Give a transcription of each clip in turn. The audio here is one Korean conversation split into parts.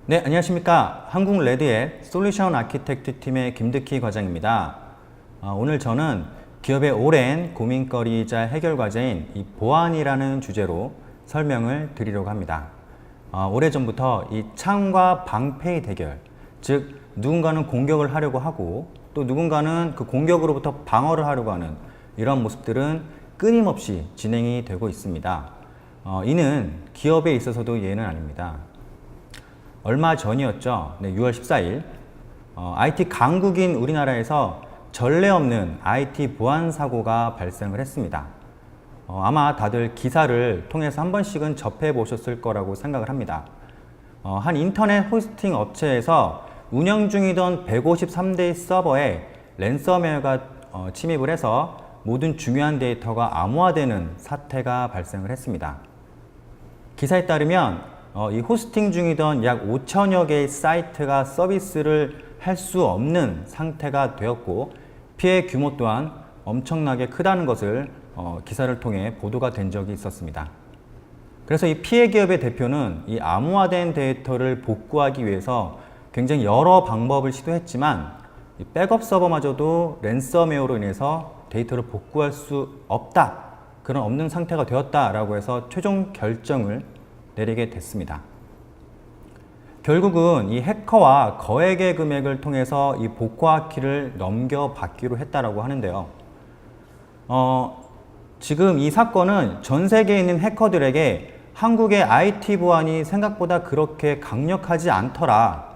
네, 안녕하십니까. 한국레드의 솔루션 아키텍트 팀의 김득희 과장입니다. 오늘 저는 기업의 오랜 고민거리이자 해결 과제인 이 보안이라는 주제로 설명을 드리려고 합니다. 오래전부터 이 창과 방패의 대결, 즉 누군가는 공격을 하려고 하고 또 누군가는 그 공격으로부터 방어를 하려고 하는 이런 모습들은 끊임없이 진행이 되고 있습니다. 이는 기업에 있어서도 예는 아닙니다. 얼마 전이었죠. 6월 14일 IT 강국인 우리나라에서 전례 없는 IT 보안 사고가 발생을 했습니다. 아마 다들 기사를 통해서 한 번씩은 접해 보셨을 거라고 생각을 합니다. 한 인터넷 호스팅 업체에서 운영 중이던 153대의 서버에 랜섬웨어가 침입을 해서 모든 중요한 데이터가 암호화되는 사태가 발생을 했습니다. 기사에 따르면 이 호스팅 중이던 약 5천여 개의 사이트가 서비스를 할 수 없는 상태가 되었고 피해 규모 또한 엄청나게 크다는 것을 기사를 통해 보도가 된 적이 있었습니다. 그래서 이 피해 기업의 대표는 이 암호화된 데이터를 복구하기 위해서 굉장히 여러 방법을 시도했지만 이 백업 서버마저도 랜섬웨어로 인해서 데이터를 복구할 수 없다, 그런 없는 상태가 되었다라고 해서 최종 결정을 내리게 됐습니다. 결국은 이 해커와 거액의 금액을 통해서 이 복구화 키를 넘겨받기로 했다라고 하는데요. 지금 이 사건은 전 세계에 있는 해커들에게 한국의 IT 보안이 생각보다 그렇게 강력하지 않더라.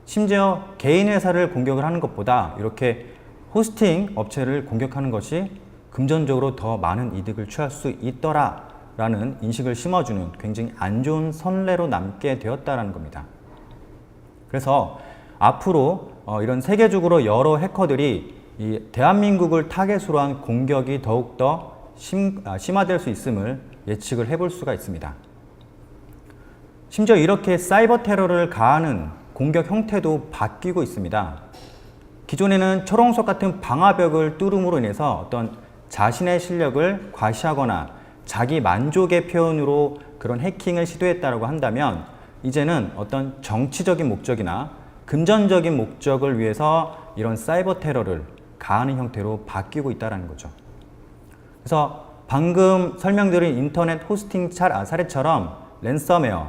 심지어 개인 회사를 공격을 하는 것보다 이렇게 호스팅 업체를 공격하는 것이 금전적으로 더 많은 이득을 취할 수 있더라 라는 인식을 심어주는 굉장히 안 좋은 선례로 남게 되었다는 겁니다. 그래서 앞으로 이런 세계적으로 여러 해커들이 이 대한민국을 타겟으로 한 공격이 더욱더 심화될 수 있음을 예측을 해볼 수가 있습니다. 심지어 이렇게 사이버 테러를 가하는 공격 형태도 바뀌고 있습니다. 기존에는 초롱석 같은 방화벽을 뚫음으로 인해서 어떤 자신의 실력을 과시하거나 자기 만족의 표현으로 그런 해킹을 시도했다고 한다면 이제는 어떤 정치적인 목적이나 금전적인 목적을 위해서 이런 사이버 테러를 가하는 형태로 바뀌고 있다는 거죠. 그래서 방금 설명드린 인터넷 호스팅 사례처럼 랜섬웨어,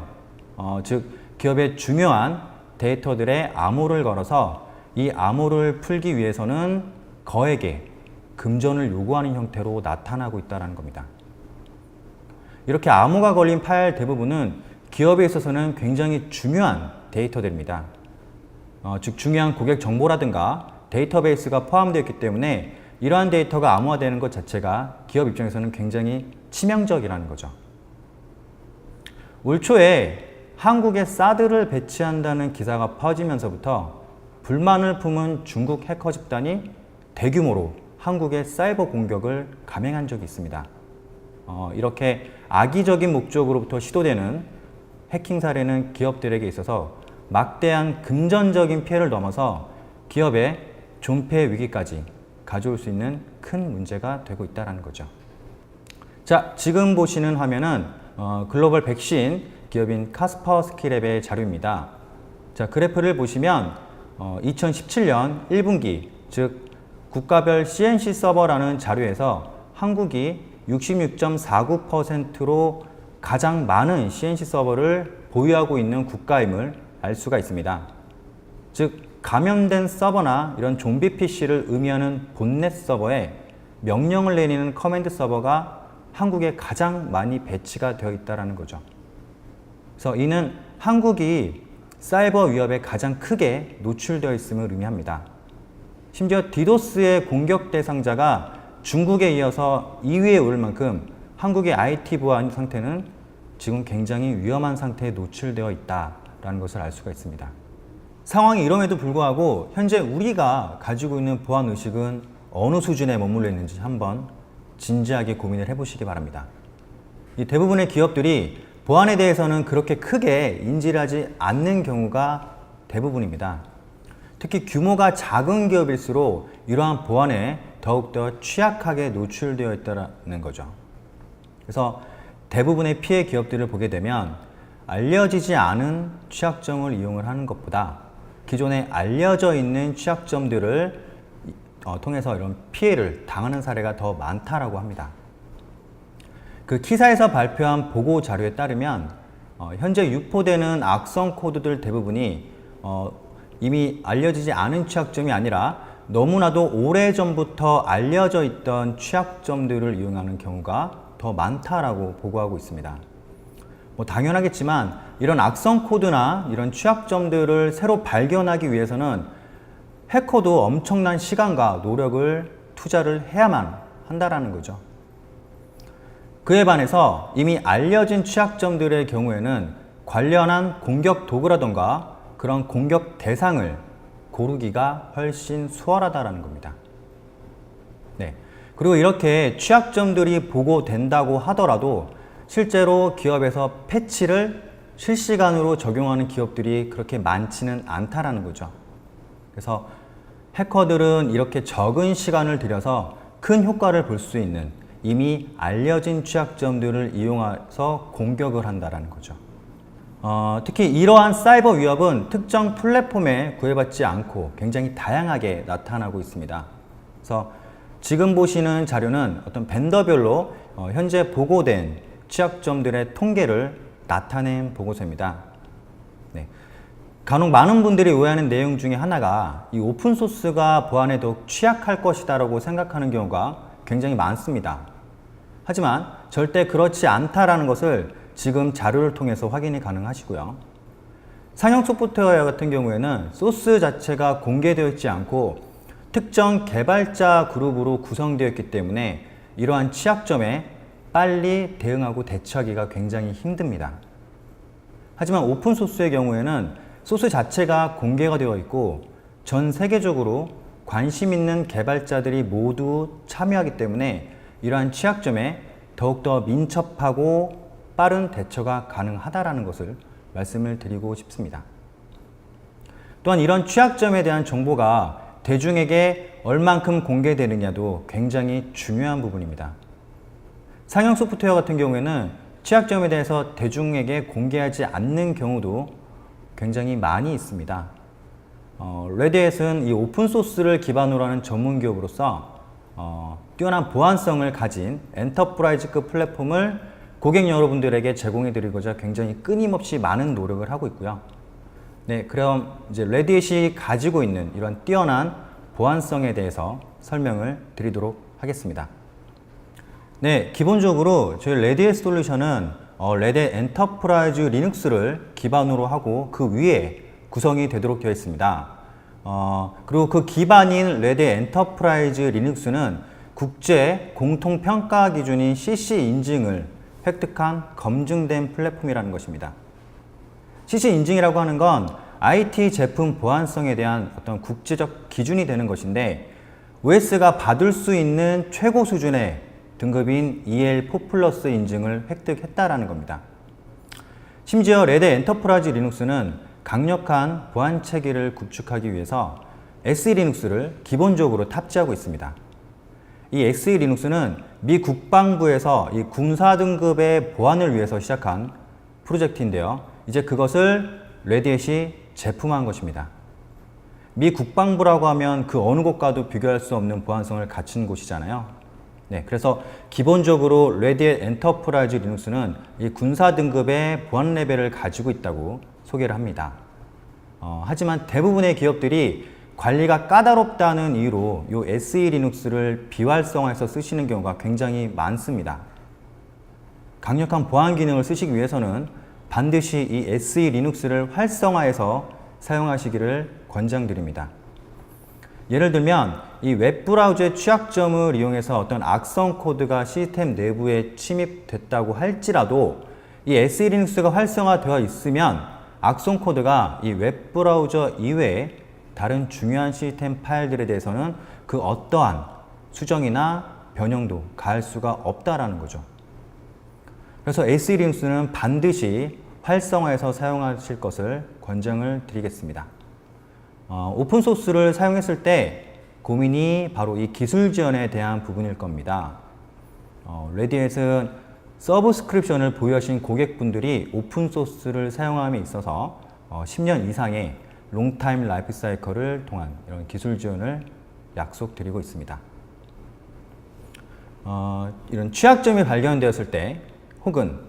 즉 기업의 중요한 데이터들의 암호를 걸어서 이 암호를 풀기 위해서는 거액의 금전을 요구하는 형태로 나타나고 있다는 겁니다. 이렇게 암호가 걸린 파일 대부분은 기업에 있어서는 굉장히 중요한 데이터들입니다. 즉 중요한 고객 정보라든가 데이터베이스가 포함되어 있기 때문에 이러한 데이터가 암호화되는 것 자체가 기업 입장에서는 굉장히 치명적이라는 거죠. 올 초에 한국에 사드를 배치한다는 기사가 퍼지면서부터 불만을 품은 중국 해커 집단이 대규모로 한국의 사이버 공격을 감행한 적이 있습니다. 이렇게 악의적인 목적으로부터 시도되는 해킹 사례는 기업들에게 있어서 막대한 금전적인 피해를 넘어서 기업의 존폐 위기까지 가져올 수 있는 큰 문제가 되고 있다는 거죠. 자, 지금 보시는 화면은 글로벌 백신 기업인 카스퍼스키랩의 자료입니다. 자, 그래프를 보시면 2017년 1분기, 즉 국가별 CNC 서버라는 자료에서 한국이 66.49%로 가장 많은 CNC 서버를 보유하고 있는 국가임을 알 수가 있습니다. 즉 감염된 서버나 이런 좀비 PC를 의미하는 본넷 서버에 명령을 내리는 커맨드 서버가 한국에 가장 많이 배치가 되어 있다는 거죠. 그래서 이는 한국이 사이버 위협에 가장 크게 노출되어 있음을 의미합니다. 심지어 디도스의 공격 대상자가 중국에 이어서 2위에 오를 만큼 한국의 IT 보안 상태는 지금 굉장히 위험한 상태에 노출되어 있다는 것을 알 수가 있습니다. 상황이 이럼에도 불구하고 현재 우리가 가지고 있는 보안 의식은 어느 수준에 머물러 있는지 한번 진지하게 고민을 해보시기 바랍니다. 이 대부분의 기업들이 보안에 대해서는 그렇게 크게 인지를 하지 않는 경우가 대부분입니다. 특히 규모가 작은 기업일수록 이러한 보안에 더욱더 취약하게 노출되어 있다는 거죠. 그래서 대부분의 피해 기업들을 보게 되면 알려지지 않은 취약점을 이용을 하는 것보다 기존에 알려져 있는 취약점들을 통해서 이런 피해를 당하는 사례가 더 많다라고 합니다. 그 키사에서 발표한 보고 자료에 따르면 현재 유포되는 악성 코드들 대부분이 이미 알려지지 않은 취약점이 아니라 너무나도 오래전부터 알려져 있던 취약점들을 이용하는 경우가 더 많다라고 보고하고 있습니다. 당연하겠지만 이런 악성 코드나 이런 취약점들을 새로 발견하기 위해서는 해커도 엄청난 시간과 노력을 투자를 해야만 한다라는 거죠. 그에 반해서 이미 알려진 취약점들의 경우에는 관련한 공격 도구라던가 그런 공격 대상을 고르기가 훨씬 수월하다는 겁니다. 네. 그리고 이렇게 취약점들이 보고된다고 하더라도 실제로 기업에서 패치를 실시간으로 적용하는 기업들이 그렇게 많지는 않다라는 거죠. 그래서 해커들은 이렇게 적은 시간을 들여서 큰 효과를 볼 수 있는 이미 알려진 취약점들을 이용해서 공격을 한다는 거죠. 특히 이러한 사이버 위협은 특정 플랫폼에 구애받지 않고 굉장히 다양하게 나타나고 있습니다. 그래서 지금 보시는 자료는 어떤 벤더별로 현재 보고된 취약점들의 통계를 나타낸 보고서입니다. 네. 간혹 많은 분들이 오해하는 내용 중에 하나가 이 오픈소스가 보안에 더욱 취약할 것이다라고 생각하는 경우가 굉장히 많습니다. 하지만 절대 그렇지 않다라는 것을 지금 자료를 통해서 확인이 가능하시고요. 상용 소프트웨어 같은 경우에는 소스 자체가 공개되어 있지 않고 특정 개발자 그룹으로 구성되어 있기 때문에 이러한 취약점에 빨리 대응하고 대처하기가 굉장히 힘듭니다. 하지만 오픈소스의 경우에는 소스 자체가 공개가 되어 있고 전 세계적으로 관심 있는 개발자들이 모두 참여하기 때문에 이러한 취약점에 더욱더 민첩하고 빠른 대처가 가능하다는 것을 말씀을 드리고 싶습니다. 또한 이런 취약점에 대한 정보가 대중에게 얼만큼 공개되느냐도 굉장히 중요한 부분입니다. 상용 소프트웨어 같은 경우에는 취약점에 대해서 대중에게 공개하지 않는 경우도 굉장히 많이 있습니다. 레드햇은 이 오픈소스를 기반으로 하는 전문 기업으로서 뛰어난 보안성을 가진 엔터프라이즈급 플랫폼을 고객 여러분들에게 제공해 드리고자 굉장히 끊임없이 많은 노력을 하고 있고요. 네, 그럼 이제 레드햇이 가지고 있는 이런 뛰어난 보안성에 대해서 설명을 드리도록 하겠습니다. 네, 기본적으로 저희 레드햇 솔루션은 레드햇 엔터프라이즈 리눅스를 기반으로 하고 그 위에 구성이 되도록 되어 있습니다. 그리고 그 기반인 레드햇 엔터프라이즈 리눅스는 국제 공통평가 기준인 CC 인증을 획득한 검증된 플랫폼이라는 것입니다. CC 인증이라고 하는 건 IT 제품 보안성에 대한 어떤 국제적 기준이 되는 것인데 OS가 받을 수 있는 최고 수준의 등급인 EL4 플러스 인증을 획득했다라는 겁니다. 심지어 레드햇 엔터프라이즈 리눅스는 강력한 보안 체계를 구축하기 위해서 SE 리눅스를 기본적으로 탑재하고 있습니다. 이 SE 리눅스는 미 국방부에서 이 군사 등급의 보안을 위해서 시작한 프로젝트인데요. 이제 그것을 레드햇이 제품화한 것입니다. 미 국방부라고 하면 그 어느 곳과도 비교할 수 없는 보안성을 갖춘 곳이잖아요. 네, 그래서 기본적으로 레드햇 엔터프라이즈 리눅스는 이 군사 등급의 보안 레벨을 가지고 있다고 소개를 합니다. 하지만 대부분의 기업들이 관리가 까다롭다는 이유로 이 SE 리눅스를 비활성화해서 쓰시는 경우가 굉장히 많습니다. 강력한 보안 기능을 쓰시기 위해서는 반드시 이 SE 리눅스를 활성화해서 사용하시기를 권장드립니다. 예를 들면 이 웹브라우저의 취약점을 이용해서 어떤 악성 코드가 시스템 내부에 침입됐다고 할지라도 이 SE 리눅스가 활성화되어 있으면 악성 코드가 이 웹브라우저 이외에 다른 중요한 시스템 파일들에 대해서는 그 어떠한 수정이나 변형도 가할 수가 없다라는 거죠. 그래서 SE 리눅스는 반드시 활성화해서 사용하실 것을 권장을 드리겠습니다. 오픈소스를 사용했을 때 고민이 바로 이 기술 지원에 대한 부분일 겁니다. 레드햇은 서브스크립션을 보유하신 고객분들이 오픈소스를 사용함에 있어서 10년 이상의 롱타임 라이프 사이클을 통한 이런 기술 지원을 약속드리고 있습니다. 이런 취약점이 발견되었을 때 혹은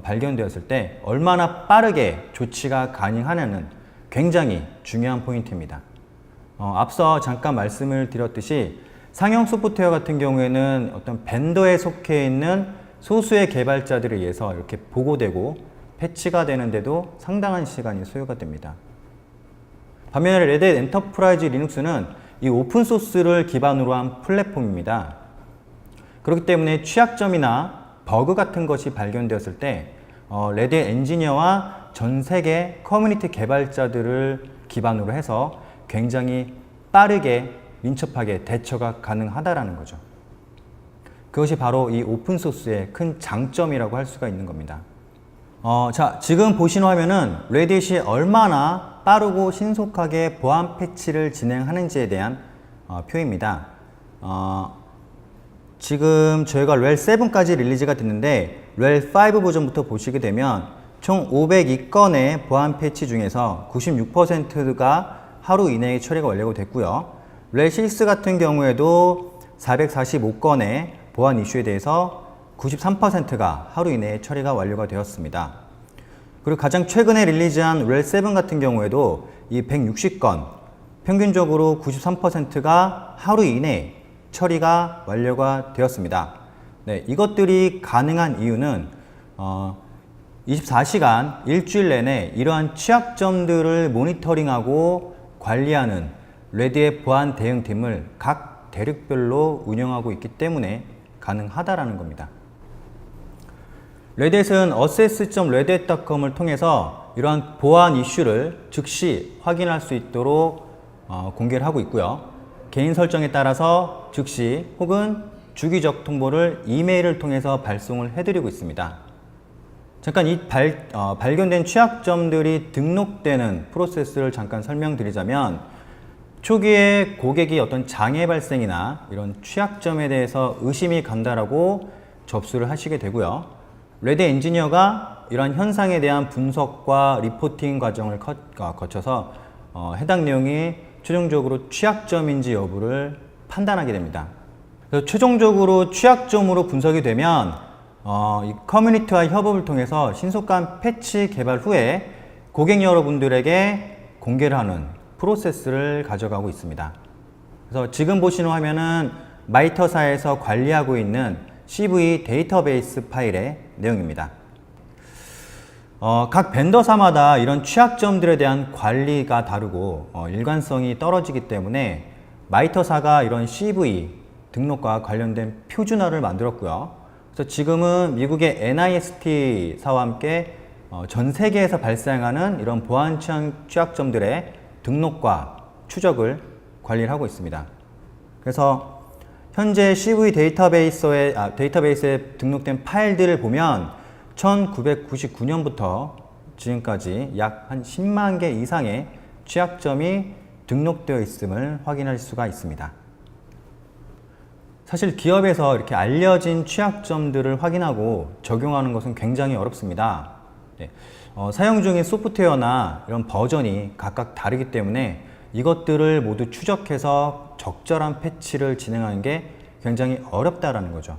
발견되었을 때 얼마나 빠르게 조치가 가능하냐는 굉장히 중요한 포인트입니다. 앞서 잠깐 말씀을 드렸듯이 상용 소프트웨어 같은 경우에는 어떤 벤더에 속해 있는 소수의 개발자들에 의해서 이렇게 보고되고 패치가 되는데도 상당한 시간이 소요가 됩니다. 반면에 레드햇 엔터프라이즈 리눅스는 이 오픈소스를 기반으로 한 플랫폼입니다. 그렇기 때문에 취약점이나 버그 같은 것이 발견되었을 때 레드햇 엔지니어와 전 세계 커뮤니티 개발자들을 기반으로 해서 굉장히 빠르게 민첩하게 대처가 가능하다라는 거죠. 그것이 바로 이 오픈소스의 큰 장점이라고 할 수가 있는 겁니다. 자, 지금 보시는 화면은 레딧이 얼마나 빠르고 신속하게 보안 패치를 진행하는지에 대한 표입니다. 지금 저희가 렐 7까지 릴리즈가 됐는데 렐 5 버전부터 보시게 되면 총 502건의 보안 패치 중에서 96%가 하루 이내에 처리가 완료가 됐고요. 렐 6 같은 경우에도 445건의 보안 이슈에 대해서 93%가 하루 이내에 처리가 완료가 되었습니다. 그리고 가장 최근에 릴리즈한 렐 7 같은 경우에도 이 160건, 평균적으로 93%가 하루 이내에 처리가 완료가 되었습니다. 네, 이것들이 가능한 이유는 24시간 일주일 내내 이러한 취약점들을 모니터링하고 관리하는 레드햇 보안 대응팀을 각 대륙별로 운영하고 있기 때문에 가능하다라는 겁니다. 레드햇은 assess.redhat.com을 통해서 이러한 보안 이슈를 즉시 확인할 수 있도록 공개를 하고 있고요. 개인 설정에 따라서 즉시 혹은 주기적 통보를 이메일을 통해서 발송을 해드리고 있습니다. 잠깐 이 발견된 취약점들이 등록되는 프로세스를 잠깐 설명드리자면 초기에 고객이 어떤 장애 발생이나 이런 취약점에 대해서 의심이 간다라고 접수를 하시게 되고요. 레드햇 엔지니어가 이러한 현상에 대한 분석과 리포팅 과정을 거쳐서 해당 내용이 최종적으로 취약점인지 여부를 판단하게 됩니다. 그래서 최종적으로 취약점으로 분석이 되면 이 커뮤니티와 협업을 통해서 신속한 패치 개발 후에 고객 여러분들에게 공개를 하는 프로세스를 가져가고 있습니다. 그래서 지금 보시는 화면은 마이터사에서 관리하고 있는 CV 데이터베이스 파일의 내용입니다. 각 벤더사마다 이런 취약점들에 대한 관리가 다르고 일관성이 떨어지기 때문에 마이터사가 이런 CV 등록과 관련된 표준화를 만들었고요. 그래서 지금은 미국의 NIST사와 함께 전 세계에서 발생하는 이런 보안 취약점들의 등록과 추적을 관리를 하고 있습니다. 그래서 현재 CV 데이터베이스에 등록된 파일들을 보면 1999년부터 지금까지 약 한 10만 개 이상의 취약점이 등록되어 있음을 확인할 수가 있습니다. 사실 기업에서 이렇게 알려진 취약점들을 확인하고 적용하는 것은 굉장히 어렵습니다. 네. 사용 중인 소프트웨어나 이런 버전이 각각 다르기 때문에 이것들을 모두 추적해서 적절한 패치를 진행하는 게 굉장히 어렵다라는 거죠.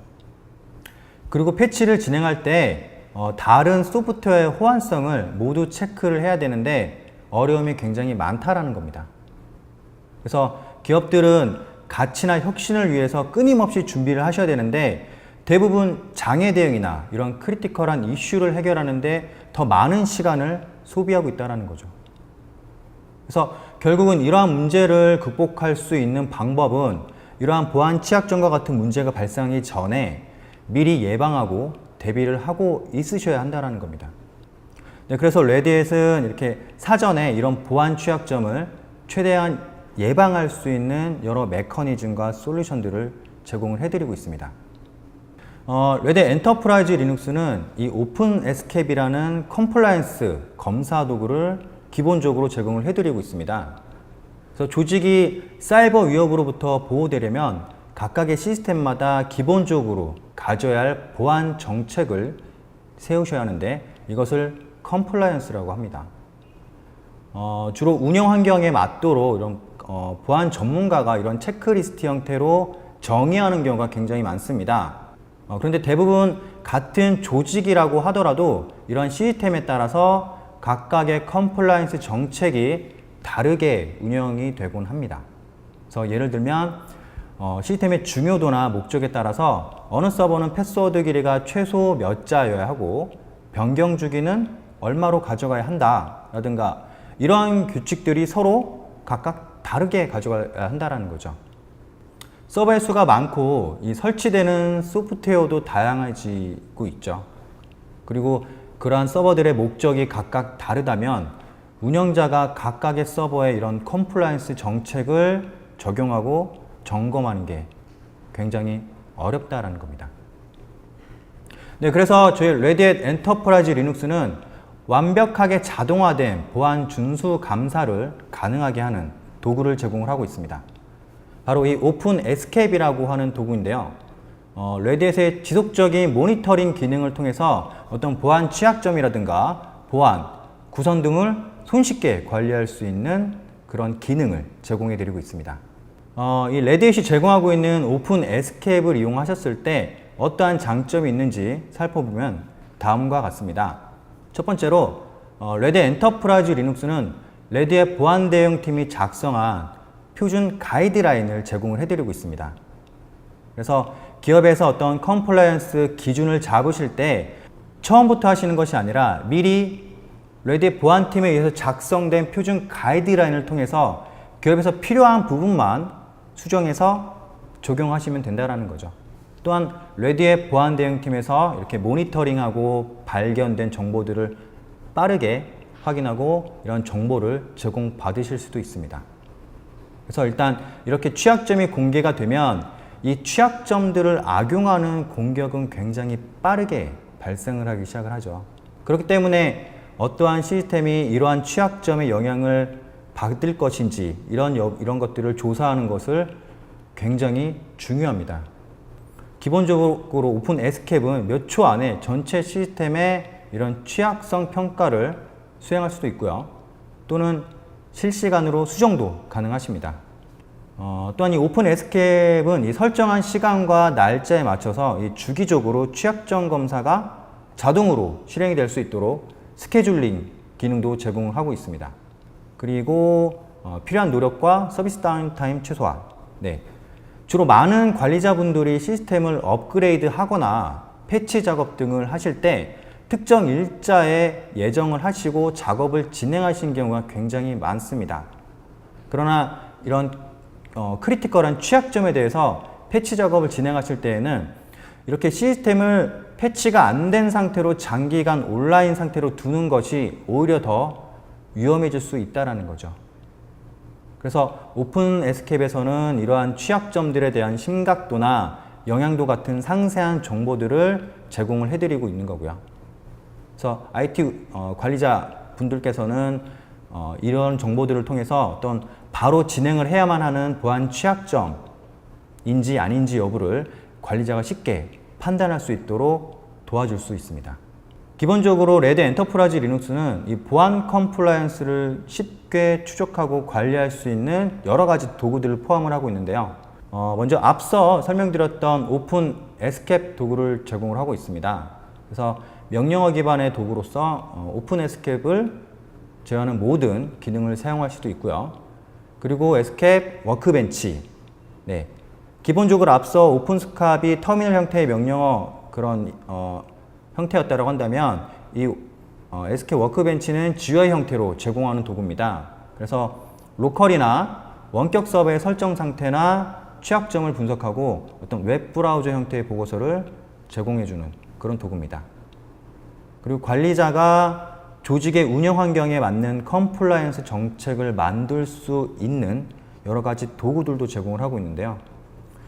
그리고 패치를 진행할 때 다른 소프트웨어의 호환성을 모두 체크를 해야 되는데 어려움이 굉장히 많다라는 겁니다. 그래서 기업들은 가치나 혁신을 위해서 끊임없이 준비를 하셔야 되는데 대부분 장애 대응이나 이런 크리티컬한 이슈를 해결하는데 더 많은 시간을 소비하고 있다는 거죠. 그래서 결국은 이러한 문제를 극복할 수 있는 방법은 이러한 보안 취약점과 같은 문제가 발생하기 전에 미리 예방하고 대비를 하고 있으셔야 한다는 겁니다. 네, 그래서 레드햇은 이렇게 사전에 이런 보안 취약점을 최대한 예방할 수 있는 여러 메커니즘과 솔루션들을 제공을 해드리고 있습니다. 레드햇 엔터프라이즈 리눅스는 이 오픈 에스케이프라는 컴플라이언스 검사 도구를 기본적으로 제공을 해드리고 있습니다. 그래서 조직이 사이버 위협으로부터 보호되려면 각각의 시스템마다 기본적으로 가져야 할 보안 정책을 세우셔야 하는데 이것을 컴플라이언스라고 합니다. 주로 운영 환경에 맞도록 이런 보안 전문가가 이런 체크리스트 형태로 정의하는 경우가 굉장히 많습니다. 그런데 대부분 같은 조직이라고 하더라도 이런 시스템에 따라서 각각의 컴플라이언스 정책이 다르게 운영이 되곤 합니다. 그래서 예를 들면 시스템의 중요도나 목적에 따라서 어느 서버는 패스워드 길이가 최소 몇 자여야 하고 변경 주기는 얼마로 가져가야 한다 라든가 이러한 규칙들이 서로 각각 다르게 가져가야 한다는 거죠. 서버의 수가 많고 이 설치되는 소프트웨어도 다양해지고 있죠. 그리고 그러한 서버들의 목적이 각각 다르다면 운영자가 각각의 서버에 이런 컴플라이언스 정책을 적용하고 점검하는 게 굉장히 어렵다라는 겁니다. 네, 그래서 저희 레드햇 엔터프라이즈 리눅스는 완벽하게 자동화된 보안 준수 감사를 가능하게 하는 도구를 제공을 하고 있습니다. 바로 이 오픈 에스케이프라고 하는 도구인데요. 레드햇의 지속적인 모니터링 기능을 통해서 어떤 보안 취약점이라든가 보안, 구성 등을 손쉽게 관리할 수 있는 그런 기능을 제공해 드리고 있습니다. 이 레드햇이 제공하고 있는 오픈 에스케이프를 이용하셨을 때 어떠한 장점이 있는지 살펴보면 다음과 같습니다. 첫 번째로 레드햇 엔터프라이즈 리눅스는 레드햇 보안 대응팀이 작성한 표준 가이드라인을 제공을 해드리고 있습니다. 그래서 기업에서 어떤 컴플라이언스 기준을 잡으실 때 처음부터 하시는 것이 아니라 미리 레드햇 보안팀에 의해서 작성된 표준 가이드라인을 통해서 기업에서 필요한 부분만 수정해서 적용하시면 된다는 거죠. 또한 레드햇 보안 대응팀에서 이렇게 모니터링하고 발견된 정보들을 빠르게 확인하고 이런 정보를 제공받으실 수도 있습니다. 그래서 일단 이렇게 취약점이 공개가 되면 이 취약점들을 악용하는 공격은 굉장히 빠르게 발생을 하기 시작을 하죠. 그렇기 때문에 어떠한 시스템이 이러한 취약점의 영향을 받을 것인지 이런 것들을 조사하는 것을 굉장히 중요합니다. 기본적으로 오픈 에스케이프는 몇 초 안에 전체 시스템의 이런 취약성 평가를 수행할 수도 있고요. 또는 실시간으로 수정도 가능하십니다. 또한 이 오픈 에스케이프는 이 설정한 시간과 날짜에 맞춰서 이 주기적으로 취약점 검사가 자동으로 실행이 될 수 있도록 스케줄링 기능도 제공을 하고 있습니다. 그리고 필요한 노력과 서비스 다운타임 최소화. 네. 주로 많은 관리자분들이 시스템을 업그레이드 하거나 패치 작업 등을 하실 때 특정 일자에 예정을 하시고 작업을 진행하시는 경우가 굉장히 많습니다. 그러나 이런 크리티컬한 취약점에 대해서 패치 작업을 진행하실 때에는 이렇게 시스템을 패치가 안 된 상태로 장기간 온라인 상태로 두는 것이 오히려 더 위험해질 수 있다는 거죠. 그래서 오픈 에스케이프에서는 이러한 취약점들에 대한 심각도나 영향도 같은 상세한 정보들을 제공을 해드리고 있는 거고요. 그래서 IT 관리자 분들께서는 이런 정보들을 통해서 어떤 바로 진행을 해야만 하는 보안 취약점인지 아닌지 여부를 관리자가 쉽게 판단할 수 있도록 도와줄 수 있습니다. 기본적으로 레드햇 엔터프라이즈 리눅스는 이 보안 컴플라이언스를 쉽게 추적하고 관리할 수 있는 여러 가지 도구들을 포함을 하고 있는데요. 먼저 앞서 설명드렸던 오픈 에스케이프 도구를 제공을 하고 있습니다. 그래서 명령어 기반의 도구로서 오픈 에스케이프를 제어하는 모든 기능을 사용할 수도 있고요. 그리고 에스케이프 워크벤치. 네. 기본적으로 앞서 오픈스캅이 터미널 형태의 명령어 그런 형태였다고 한다면 이 에스케이프 워크벤치는 GUI 형태로 제공하는 도구입니다. 그래서 로컬이나 원격 서버의 설정 상태나 취약점을 분석하고 어떤 웹 브라우저 형태의 보고서를 제공해주는 그런 도구입니다. 그리고 관리자가 조직의 운영 환경에 맞는 컴플라이언스 정책을 만들 수 있는 여러 가지 도구들도 제공을 하고 있는데요.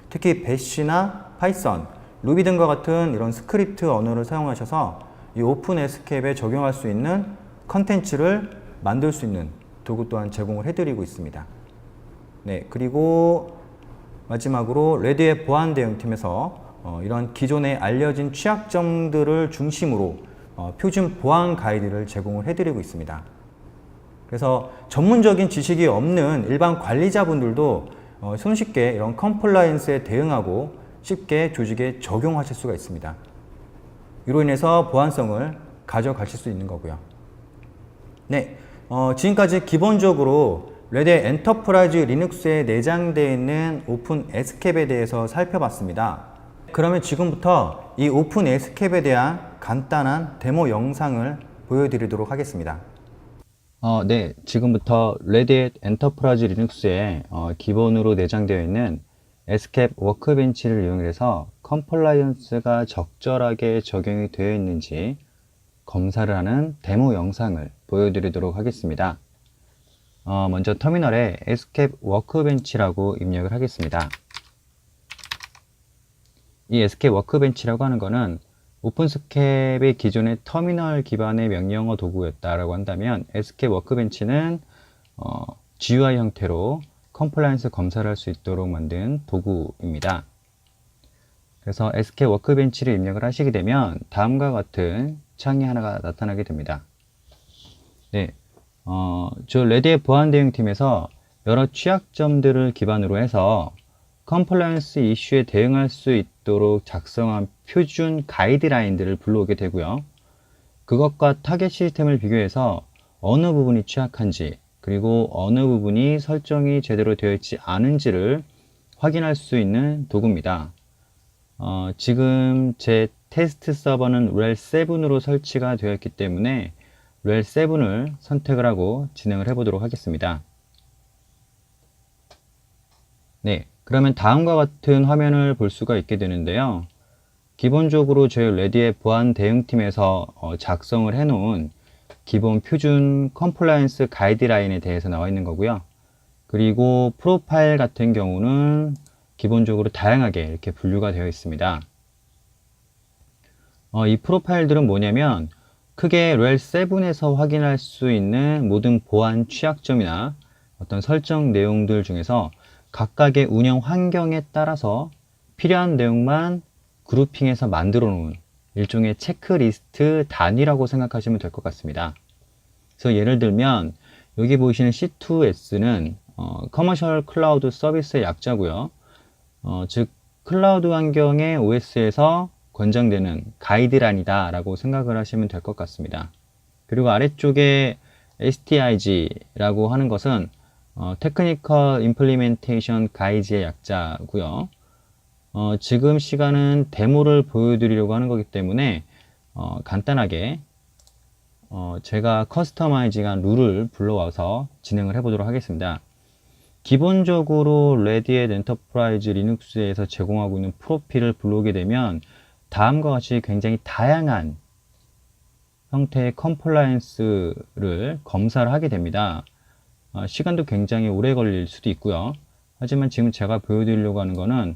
특히 배시나 파이썬, 루비 등과 같은 이런 스크립트 언어를 사용하셔서 이 오픈 에스케이프에 적용할 수 있는 컨텐츠를 만들 수 있는 도구 또한 제공을 해드리고 있습니다. 네, 그리고 마지막으로 레드햇 보안 대응팀에서 이런 기존에 알려진 취약점들을 중심으로 표준 보안 가이드를 제공을 해드리고 있습니다. 그래서 전문적인 지식이 없는 일반 관리자분들도 손쉽게 이런 컴플라이언스에 대응하고 쉽게 조직에 적용하실 수가 있습니다. 이로 인해서 보안성을 가져가실 수 있는 거고요. 네, 지금까지 기본적으로 레드햇 엔터프라이즈 리눅스에 내장되어 있는 오픈 에스케이프에 대해서 살펴봤습니다. 그러면 지금부터 이 오픈 에스케이프에 대한 간단한 데모 영상을 보여드리도록 하겠습니다. 네, 지금부터 레드햇 엔터프라이즈 리눅스에 기본으로 내장되어 있는 에스케이프 워크벤치를 이용해서 컴플라이언스가 적절하게 적용이 되어 있는지 검사를 하는 데모 영상을 보여드리도록 하겠습니다. 먼저 터미널에 에스케이프 워크벤치라고 입력을 하겠습니다. 이 에스케이프 워크벤치라고 하는 것은 오픈스캡의 기존의 터미널 기반의 명령어 도구였다라고 한다면 에스케이프 워크벤치는 GUI 형태로 컴플라이언스 검사를 할 수 있도록 만든 도구입니다. 그래서 에스케이프 워크벤치를 입력을 하시게 되면 다음과 같은 창이 하나가 나타나게 됩니다. 네, 저 레드햇 보안 대응팀에서 여러 취약점들을 기반으로 해서 컴플라이언스 이슈에 대응할 수 있도록 작성한 표준 가이드라인들을 불러오게 되고요. 그것과 타겟 시스템을 비교해서 어느 부분이 취약한지 그리고 어느 부분이 설정이 제대로 되어 있지 않은지를 확인할 수 있는 도구입니다. 지금 제 테스트 서버는 렐7으로 설치가 되어 있기 때문에 렐7을 선택을 하고 진행을 해보도록 하겠습니다. 네, 그러면 다음과 같은 화면을 볼 수가 있게 되는데요. 기본적으로 저희 레드햇 보안 대응팀에서 작성을 해놓은 기본 표준 컴플라이언스 가이드라인에 대해서 나와 있는 거고요. 그리고 프로파일 같은 경우는 기본적으로 다양하게 이렇게 분류가 되어 있습니다. 이 프로파일들은 뭐냐면 크게 렐7에서 확인할 수 있는 모든 보안 취약점이나 어떤 설정 내용들 중에서 각각의 운영 환경에 따라서 필요한 내용만 그룹핑해서 만들어 놓은 일종의 체크리스트 단위라고 생각하시면 될 것 같습니다. 그래서 예를 들면 여기 보이시는 C2S는 커머셜 클라우드 서비스의 약자고요. 즉 클라우드 환경의 OS에서 권장되는 가이드라인이다 라고 생각을 하시면 될 것 같습니다. 그리고 아래쪽에 STIG라고 하는 것은 Technical Implementation Guide의 약자고요. 지금 시간은 데모를 보여드리려고 하는 거기 때문에 간단하게 제가 커스터마이징한 룰을 불러와서 진행을 해보도록 하겠습니다. 기본적으로 레드햇 엔터프라이즈 리눅스에서 제공하고 있는 프로필을 불러오게 되면 다음과 같이 굉장히 다양한 형태의 컴플라이언스를 검사를 하게 됩니다. 시간도 굉장히 오래 걸릴 수도 있고요. 하지만 지금 제가 보여드리려고 하는 거는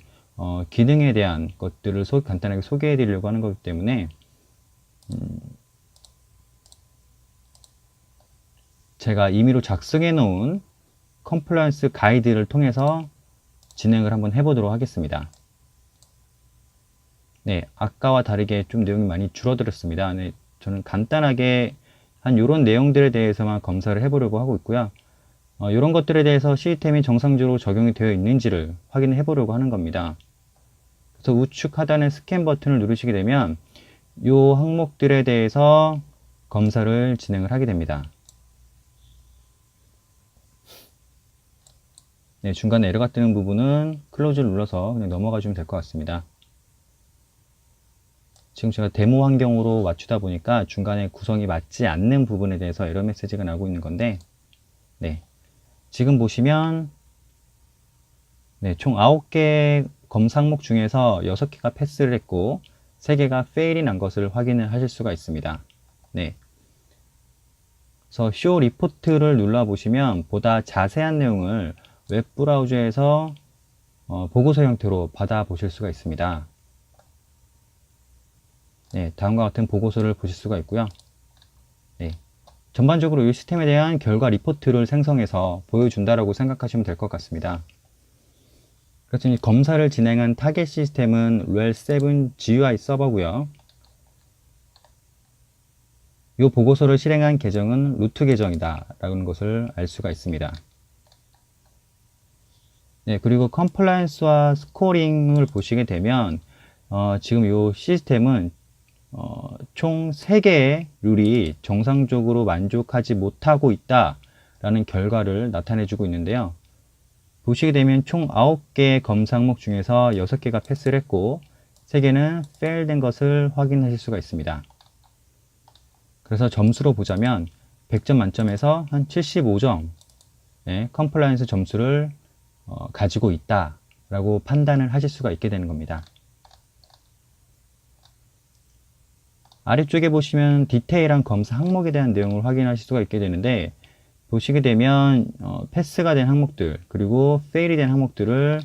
기능에 대한 것들을 간단하게 소개해 드리려고 하는 거기 때문에 제가 임의로 작성해 놓은 컴플라이언스 가이드를 통해서 진행을 한번 해보도록 하겠습니다. 네, 아까와 다르게 좀 내용이 많이 줄어들었습니다. 네, 저는 간단하게 한 이런 내용들에 대해서만 검사를 해보려고 하고 있고요. 이런 것들에 대해서 시스템이 정상적으로 적용이 되어 있는지를 확인해 보려고 하는 겁니다. 그래서 우측 하단의 스캔 버튼을 누르시게 되면 이 항목들에 대해서 검사를 진행을 하게 됩니다. 네, 중간에 에러가 뜨는 부분은 클로즈를 눌러서 그냥 넘어가 주면 될 것 같습니다. 지금 제가 데모 환경으로 맞추다 보니까 중간에 구성이 맞지 않는 부분에 대해서 에러 메시지가 나오고 있는 건데, 네, 지금 보시면 네, 총 9개 검사 항목 중에서 6개가 패스를 했고 3개가 페일이 난 것을 확인을 하실 수가 있습니다. 네, 그래서 쇼 리포트를 눌러보시면 보다 자세한 내용을 웹브라우저에서 보고서 형태로 받아보실 수가 있습니다. 네, 다음과 같은 보고서를 보실 수가 있고요. 네, 전반적으로 이 시스템에 대한 결과 리포트를 생성해서 보여준다라고 생각하시면 될 것 같습니다. 그래서 이 검사를 진행한 타겟 시스템은 RHEL 7 GUI 서버고요. 이 보고서를 실행한 계정은 루트 계정이다 라는 것을 알 수가 있습니다. 네, 그리고 컴플라이언스와 스코링을 보시게 되면 지금 이 시스템은 총 3개의 룰이 정상적으로 만족하지 못하고 있다 라는 결과를 나타내 주고 있는데요. 보시게 되면 총 9개의 검사 항목 중에서 6개가 패스를 했고 3개는 fail 된 것을 확인하실 수가 있습니다. 그래서 점수로 보자면 100점 만점에서 한 75점의 컴플라이언스 점수를 가지고 있다 라고 판단을 하실 수가 있게 되는 겁니다. 아래쪽에 보시면 디테일한 검사 항목에 대한 내용을 확인하실 수가 있게 되는데, 보시게 되면 패스가 된 항목들 그리고 페일이 된 항목들을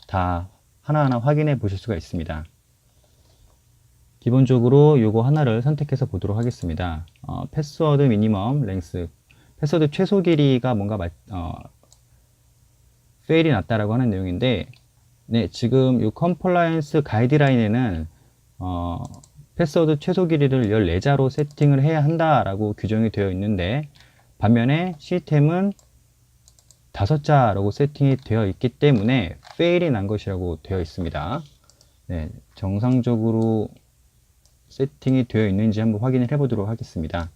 다 하나하나 확인해 보실 수가 있습니다. 기본적으로 요거 하나를 선택해서 보도록 하겠습니다. 패스워드 미니멈 랭스, 패스워드 최소 길이가 뭔가 페일이 났다라고 하는 내용인데, 네, 지금 이 컴플라이언스 가이드라인에는 패스워드 최소 길이를 14자로 세팅을 해야 한다라고 규정이 되어 있는데, 반면에 시스템은 5자라고 세팅이 되어 있기 때문에 페일이 난 것이라고 되어 있습니다. 네, 정상적으로 세팅이 되어 있는지 한번 확인을 해 보도록 하겠습니다.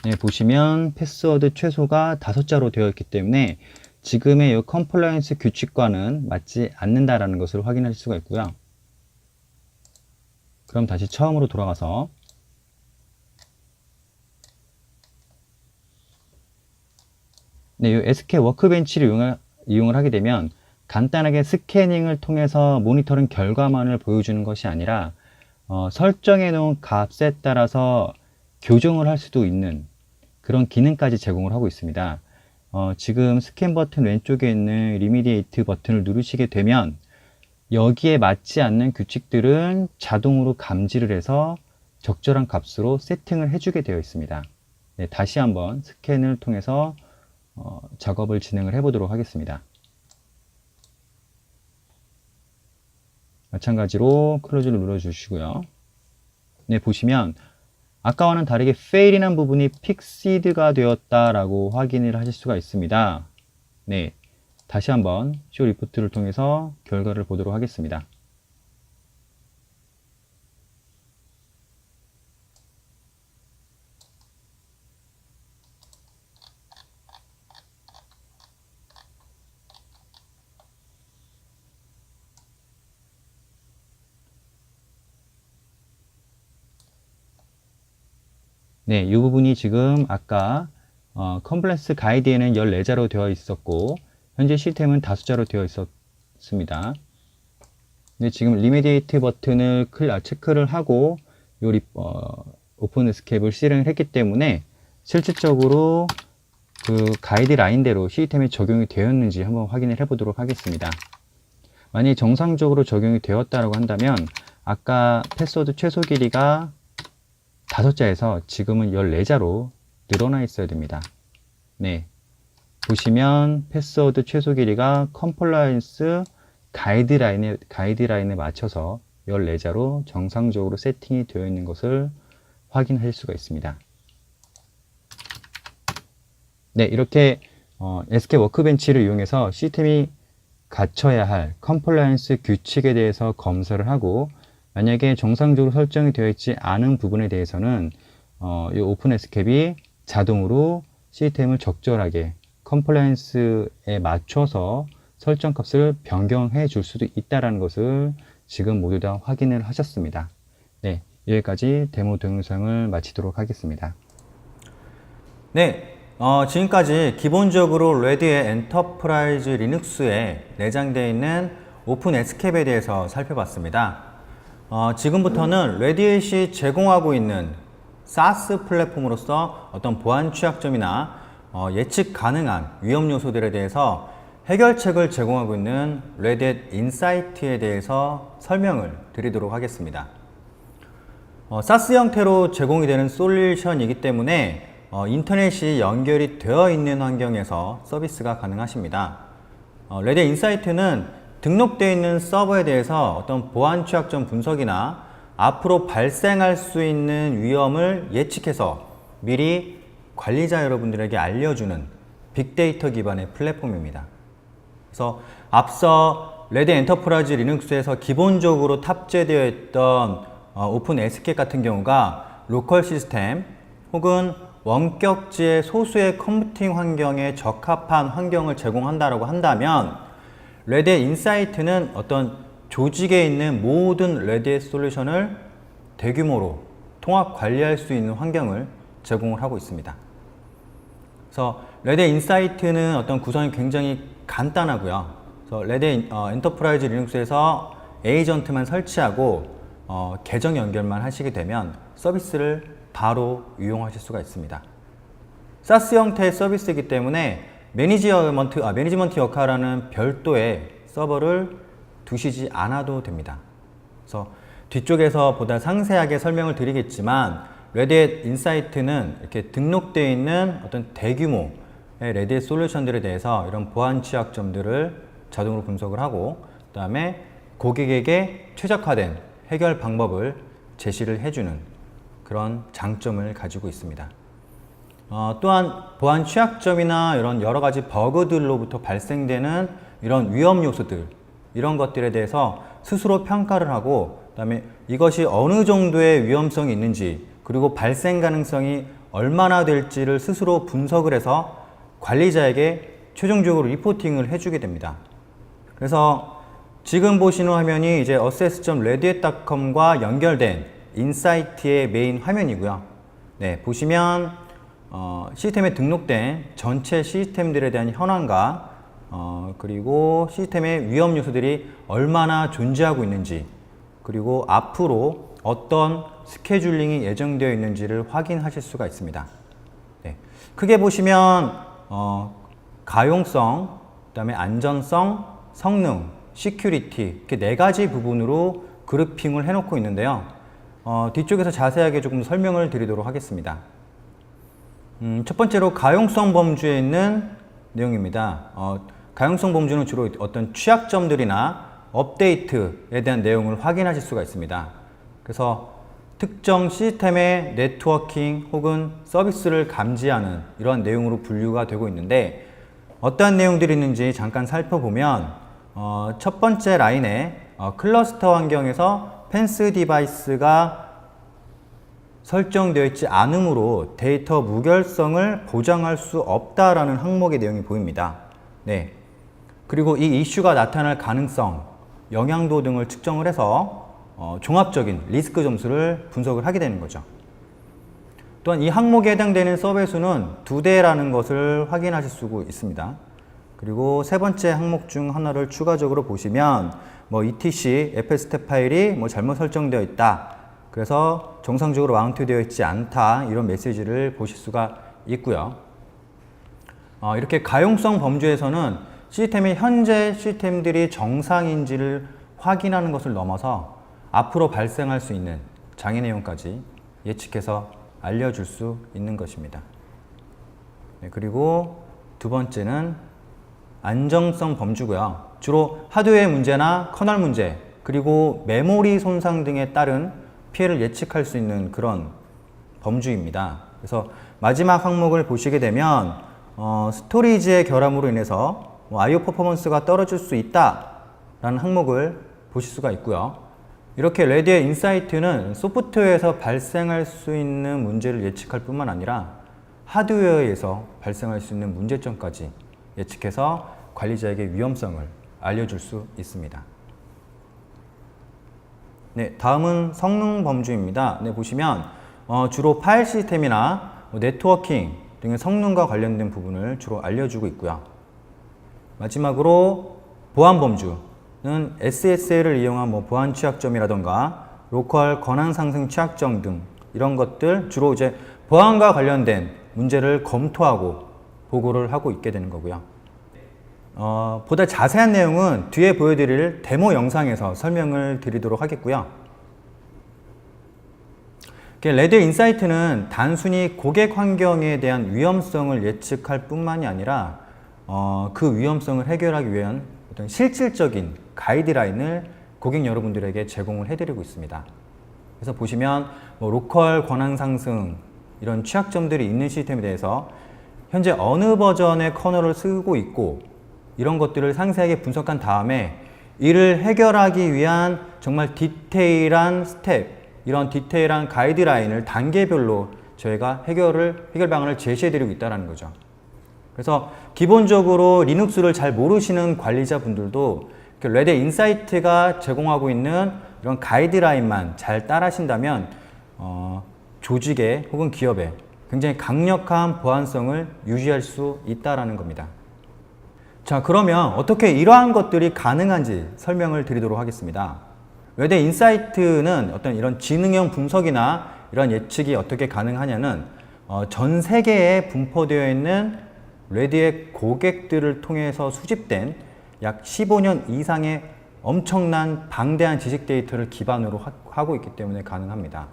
네, 보시면 패스워드 최소가 5자로 되어 있기 때문에 지금의 이 컴플라이언스 규칙과는 맞지 않는다라는 것을 확인할 수가 있고요. 그럼 다시 처음으로 돌아가서 네, 이 SK 워크벤치를 이용을 하게 되면 간단하게 스캐닝을 통해서 모니터링 결과만을 보여주는 것이 아니라 설정해 놓은 값에 따라서 교정을 할 수도 있는 그런 기능까지 제공을 하고 있습니다. 지금 스캔 버튼 왼쪽에 있는 리미디에이트 버튼을 누르시게 되면 여기에 맞지 않는 규칙들은 자동으로 감지를 해서 적절한 값으로 세팅을 해주게 되어 있습니다. 네, 다시 한번 스캔을 통해서 작업을 진행을 해 보도록 하겠습니다. 마찬가지로 클로즈를 눌러 주시고요. 네, 보시면 아까와는 다르게 fail이 난 부분이 픽시드가 되었다라고 확인을 하실 수가 있습니다. 네, 다시 한번 쇼 리포트를 통해서 결과를 보도록 하겠습니다. 네, 이 부분이 지금 아까 컴플렉스 가이드에는 14자로 되어 있었고 현재 시스템은 5자로 되어 있었습니다. 근데 지금 리미디에이트 버튼을 체크를 하고 요 오픈 에스케이프를 실행을 했기 때문에 실질적으로 그 가이드라인대로 시스템에 적용이 되었는지 한번 확인을 해 보도록 하겠습니다. 만약에 정상적으로 적용이 되었다고 한다면 아까 패스워드 최소 길이가 5자에서 지금은 14자로 늘어나 있어야 됩니다. 네, 보시면 패스워드 최소 길이가 컴플라이언스 가이드라인에 맞춰서 14자로 정상적으로 세팅이 되어 있는 것을 확인할 수가 있습니다. 네, 이렇게 SK 워크벤치를 이용해서 시스템이 갖춰야 할 컴플라이언스 규칙에 대해서 검사를 하고, 만약에 정상적으로 설정이 되어 있지 않은 부분에 대해서는 이 오픈 에스케이프이 자동으로 시스템을 적절하게 컴플라이언스에 맞춰서 설정 값을 변경해 줄 수도 있다는 것을 지금 모두 다 확인을 하셨습니다. 네, 여기까지 데모 동영상을 마치도록 하겠습니다. 네, 지금까지 기본적으로 레드의 엔터프라이즈 리눅스에 내장되어 있는 오픈 에스케이프에 대해서 살펴봤습니다. 지금부터는 레디에잇이 제공하고 있는 SaaS 플랫폼으로서 어떤 보안 취약점이나 예측 가능한 위험 요소들에 대해서 해결책을 제공하고 있는 레디에잇 인사이트에 대해서 설명을 드리도록 하겠습니다. SaaS 형태로 제공이 되는 솔루션이기 때문에 인터넷이 연결이 되어 있는 환경에서 서비스가 가능하십니다. 레드 인사이트는 등록되어 있는 서버에 대해서 어떤 보안 취약점 분석이나 앞으로 발생할 수 있는 위험을 예측해서 미리 관리자 여러분들에게 알려주는 빅데이터 기반의 플랫폼입니다. 그래서 앞서 레드 엔터프라이즈 리눅스에서 기본적으로 탑재되어 있던 오픈 에스케 같은 경우가 로컬 시스템 혹은 원격지의 소수의 컴퓨팅 환경에 적합한 환경을 제공한다고 한다면 레드 인사이트는 어떤 조직에 있는 모든 레드 솔루션을 대규모로 통합 관리할 수 있는 환경을 제공을 하고 있습니다. 그래서 레드 인사이트는 어떤 구성이 굉장히 간단하고요. 그래서 레드 엔터프라이즈 리눅스에서 에이전트만 설치하고 계정 연결만 하시게 되면 서비스를 바로 이용하실 수가 있습니다. 사스 형태의 서비스이기 때문에 매니지먼트 역할하는 별도의 서버를 두시지 않아도 됩니다. 그래서 뒤쪽에서 보다 상세하게 설명을 드리겠지만 레드햇 인사이트는 이렇게 등록되어 있는 어떤 대규모의 레드햇 솔루션들에 대해서 이런 보안 취약점들을 자동으로 분석을 하고 그 다음에 고객에게 최적화된 해결 방법을 제시를 해주는 그런 장점을 가지고 있습니다. 또한 보안 취약점이나 이런 여러 가지 버그들로부터 발생되는 이런 위험 요소들 이런 것들에 대해서 스스로 평가를 하고 그다음에 이것이 어느 정도의 위험성이 있는지 그리고 발생 가능성이 얼마나 될지를 스스로 분석을 해서 관리자에게 최종적으로 리포팅을 해주게 됩니다. 그래서 지금 보시는 화면이 이제 assess.redhat.com과 연결된 인사이트의 메인 화면이고요. 네, 보시면 시스템에 등록된 전체 시스템들에 대한 현황과 그리고 시스템의 위험 요소들이 얼마나 존재하고 있는지 그리고 앞으로 어떤 스케줄링이 예정되어 있는지를 확인하실 수가 있습니다. 네, 크게 보시면 가용성, 그다음에 안전성, 성능, 시큐리티 이렇게 네 가지 부분으로 그룹핑을 해놓고 있는데요. 뒤쪽에서 자세하게 조금 설명을 드리도록 하겠습니다. 첫 번째로 가용성 범주에 있는 내용입니다. 가용성 범주는 주로 어떤 취약점들이나 업데이트에 대한 내용을 확인하실 수가 있습니다. 그래서 특정 시스템의 네트워킹 혹은 서비스를 감지하는 이러한 내용으로 분류가 되고 있는데 어떠한 내용들이 있는지 잠깐 살펴보면 첫 번째 라인에 클러스터 환경에서 펜스 디바이스가 설정되어 있지 않으므로 데이터 무결성을 보장할 수 없다라는 항목의 내용이 보입니다. 네. 그리고 이 이슈가 나타날 가능성, 영향도 등을 측정을 해서 종합적인 리스크 점수를 분석을 하게 되는 거죠. 또한 이 항목에 해당되는 서버의 수는 2대라는 것을 확인하실 수 있습니다. 그리고 세 번째 항목 중 하나를 추가적으로 보시면 etc fstat 파일이 잘못 설정되어 있다. 그래서 정상적으로 마운트되어 있지 않다. 이런 메시지를 보실 수가 있고요. 이렇게 가용성 범주에서는 시스템의 현재 시스템들이 정상인지를 확인하는 것을 넘어서 앞으로 발생할 수 있는 장애 내용까지 예측해서 알려줄 수 있는 것입니다. 네, 그리고 두 번째는 안정성 범주고요. 주로 하드웨어 문제나 커널 문제, 그리고 메모리 손상 등에 따른 피해를 예측할 수 있는 그런 범주입니다. 그래서 마지막 항목을 보시게 되면 스토리지의 결함으로 인해서 I/O 퍼포먼스가 떨어질 수 있다라는 항목을 보실 수가 있고요. 이렇게 레드의 인사이트는 소프트웨어에서 발생할 수 있는 문제를 예측할 뿐만 아니라 하드웨어에서 발생할 수 있는 문제점까지 예측해서 관리자에게 위험성을 알려줄 수 있습니다. 네, 다음은 성능 범주입니다. 네, 보시면 주로 파일 시스템이나 네트워킹 등의 성능과 관련된 부분을 주로 알려주고 있고요. 마지막으로 보안 범주는 SSL을 이용한 보안 취약점이라던가 로컬 권한 상승 취약점 등 이런 것들 주로 이제 보안과 관련된 문제를 검토하고 보고를 하고 있게 되는 거고요. 보다 자세한 내용은 뒤에 보여드릴 데모 영상에서 설명을 드리도록 하겠고요. 레드 인사이트는 단순히 고객 환경에 대한 위험성을 예측할 뿐만이 아니라 그 위험성을 해결하기 위한 어떤 실질적인 가이드라인을 고객 여러분들에게 제공을 해드리고 있습니다. 그래서 보시면 로컬 권한 상승 이런 취약점들이 있는 시스템에 대해서 현재 어느 버전의 커널을 쓰고 있고 이런 것들을 상세하게 분석한 다음에 이를 해결하기 위한 정말 디테일한 스텝, 이런 디테일한 가이드라인을 단계별로 저희가 해결 방안을 제시해드리고 있다는 거죠. 그래서 기본적으로 리눅스를 잘 모르시는 관리자분들도 레드 인사이트가 제공하고 있는 이런 가이드라인만 잘 따라하신다면 조직에 혹은 기업에 굉장히 강력한 보안성을 유지할 수 있다는 겁니다. 자, 그러면 어떻게 이러한 것들이 가능한지 설명을 드리도록 하겠습니다. 레드 인사이트는 어떤 이런 지능형 분석이나 이런 예측이 어떻게 가능하냐는 전 세계에 분포되어 있는 레드의 고객들을 통해서 수집된 약 15년 이상의 엄청난 방대한 지식 데이터를 기반으로 하고 있기 때문에 가능합니다.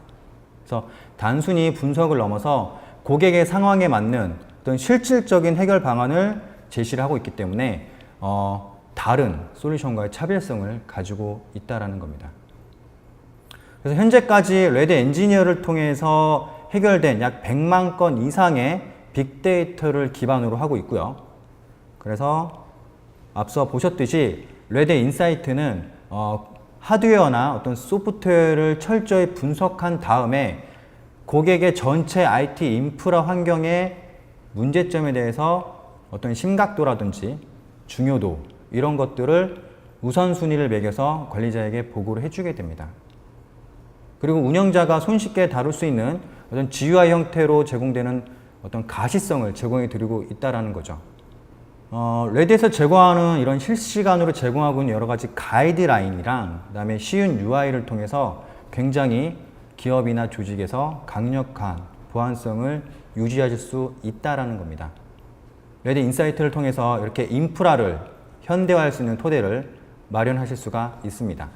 그래서 단순히 분석을 넘어서 고객의 상황에 맞는 어떤 실질적인 해결 방안을 제시를 하고 있기 때문에 다른 솔루션과의 차별성을 가지고 있다는 겁니다. 그래서 현재까지 레드 엔지니어를 통해서 해결된 약 100만 건 이상의 빅데이터를 기반으로 하고 있고요. 그래서 앞서 보셨듯이 레드 인사이트는 하드웨어나 어떤 소프트웨어를 철저히 분석한 다음에 고객의 전체 IT 인프라 환경의 문제점에 대해서 어떤 심각도라든지 중요도 이런 것들을 우선순위를 매겨서 관리자에게 보고를 해주게 됩니다. 그리고 운영자가 손쉽게 다룰 수 있는 어떤 GUI 형태로 제공되는 어떤 가시성을 제공해 드리고 있다는 거죠. 레드에서 제공하는 이런 실시간으로 제공하고 있는 여러 가지 가이드라인이랑 그다음에 쉬운 UI를 통해서 굉장히 기업이나 조직에서 강력한 보안성을 유지하실 수 있다는 겁니다. 레드 인사이트를 통해서 이렇게 인프라를 현대화할 수 있는 토대를 마련하실 수가 있습니다.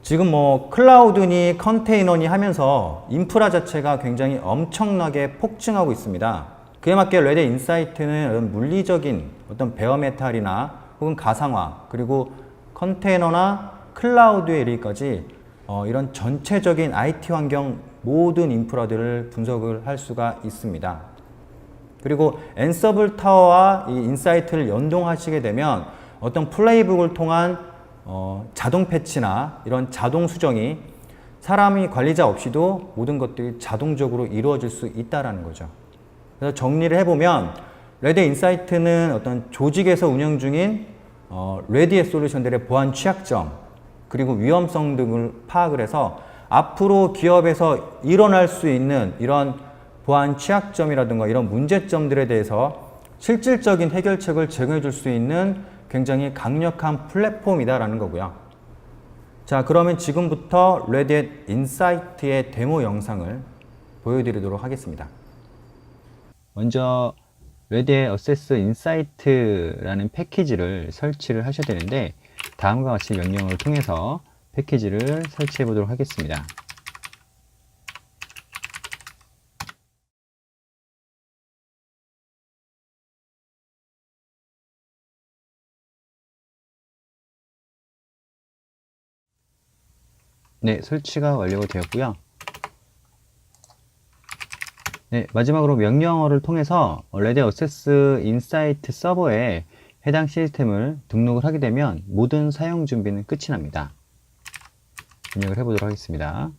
지금 클라우드니 컨테이너니 하면서 인프라 자체가 굉장히 엄청나게 폭증하고 있습니다. 그에 맞게 레드 인사이트는 물리적인 어떤 베어메탈이나 혹은 가상화 그리고 컨테이너나 클라우드에 이르기까지 이런 전체적인 IT 환경 모든 인프라들을 분석을 할 수가 있습니다. 그리고 앤서블 타워와 이 인사이트를 연동하시게 되면 어떤 플레이북을 통한 자동 패치나 이런 자동 수정이 사람이 관리자 없이도 모든 것들이 자동적으로 이루어질 수 있다는 거죠. 그래서 정리를 해보면 레드 인사이트는 어떤 조직에서 운영 중인 레드의 솔루션들의 보안 취약점 그리고 위험성 등을 파악을 해서 앞으로 기업에서 일어날 수 있는 이런 보안 취약점이라든가 이런 문제점들에 대해서 실질적인 해결책을 제공해 줄 수 있는 굉장히 강력한 플랫폼이다라는 거고요. 자, 그러면 지금부터 레드 인사이트의 데모 영상을 보여드리도록 하겠습니다. 먼저 레드의 어세스 인사이트라는 패키지를 설치를 하셔야 되는데 다음과 같이 명령어를 통해서 패키지를 설치해 보도록 하겠습니다. 네, 설치가 완료가 되었고요. 네, 마지막으로 명령어를 통해서 레드 어세스 인사이트 서버에 해당 시스템을 등록을 하게 되면 모든 사용 준비는 끝이 납니다. 입력을 해보도록 하겠습니다.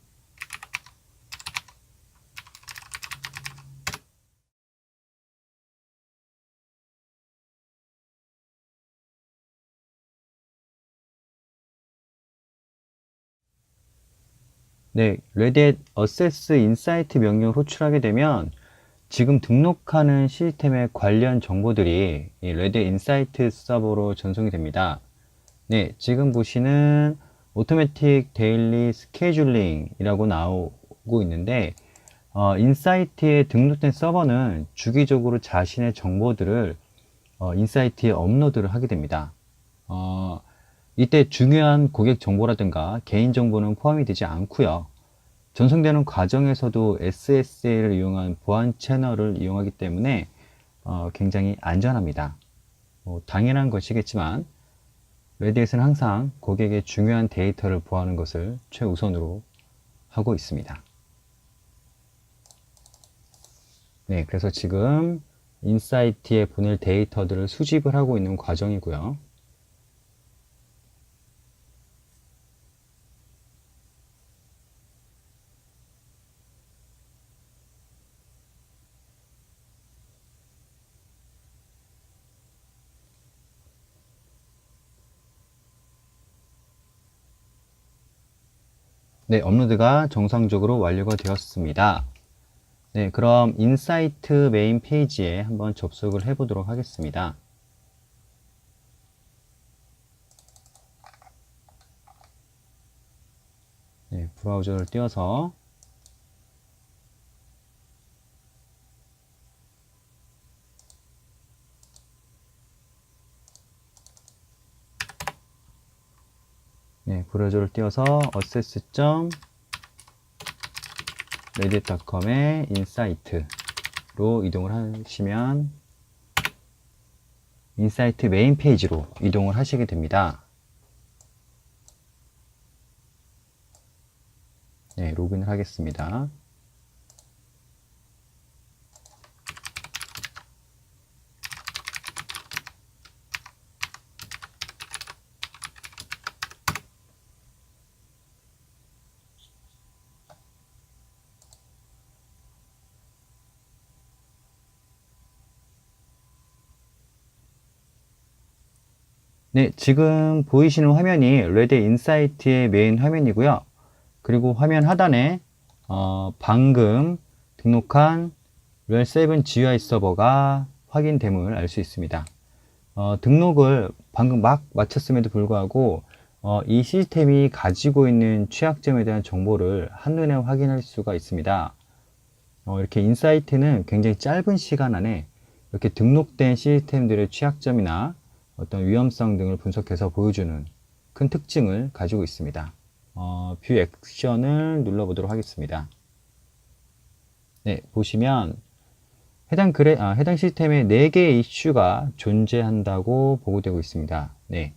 네, 레드 어세스 인사이트 명령을 호출하게 되면 지금 등록하는 시스템의 관련 정보들이 이 레드 인사이트 서버로 전송이 됩니다. 네, 지금 보시는 오토매틱 데일리 스케줄링 이라고 나오고 있는데 인사이트에 등록된 서버는 주기적으로 자신의 정보들을 인사이트에 업로드를 하게 됩니다. 이때 중요한 고객 정보라든가 개인 정보는 포함이 되지 않고요. 전송되는 과정에서도 SSL을 이용한 보안 채널을 이용하기 때문에 굉장히 안전합니다. 당연한 것이겠지만 레드햇은 항상 고객의 중요한 데이터를 보호하는 것을 최우선으로 하고 있습니다. 네, 그래서 지금 인사이트에 보낼 데이터들을 수집을 하고 있는 과정이고요. 네, 업로드가 정상적으로 완료가 되었습니다. 네, 그럼 인사이트 메인 페이지에 한번 접속을 해 보도록 하겠습니다. 네, 브라우저를 띄워서 브라우저를 띄워서 access.redhat.com의 인사이트로 이동을 하시면 인사이트 메인 페이지로 이동을 하시게 됩니다. 네, 로그인을 하겠습니다. 네, 지금 보이시는 화면이 레드 인사이트의 메인 화면이고요. 그리고 화면 하단에 방금 등록한 렐7 GUI 서버가 확인됨을 알 수 있습니다. 등록을 방금 막 마쳤음에도 불구하고 이 시스템이 가지고 있는 취약점에 대한 정보를 한눈에 확인할 수가 있습니다. 이렇게 인사이트는 굉장히 짧은 시간 안에 이렇게 등록된 시스템들의 취약점이나 어떤 위험성 등을 분석해서 보여주는 큰 특징을 가지고 있습니다. 뷰 액션을 눌러보도록 하겠습니다. 네, 보시면 해당 시스템에 4개의 이슈가 존재한다고 보고되고 있습니다. 네,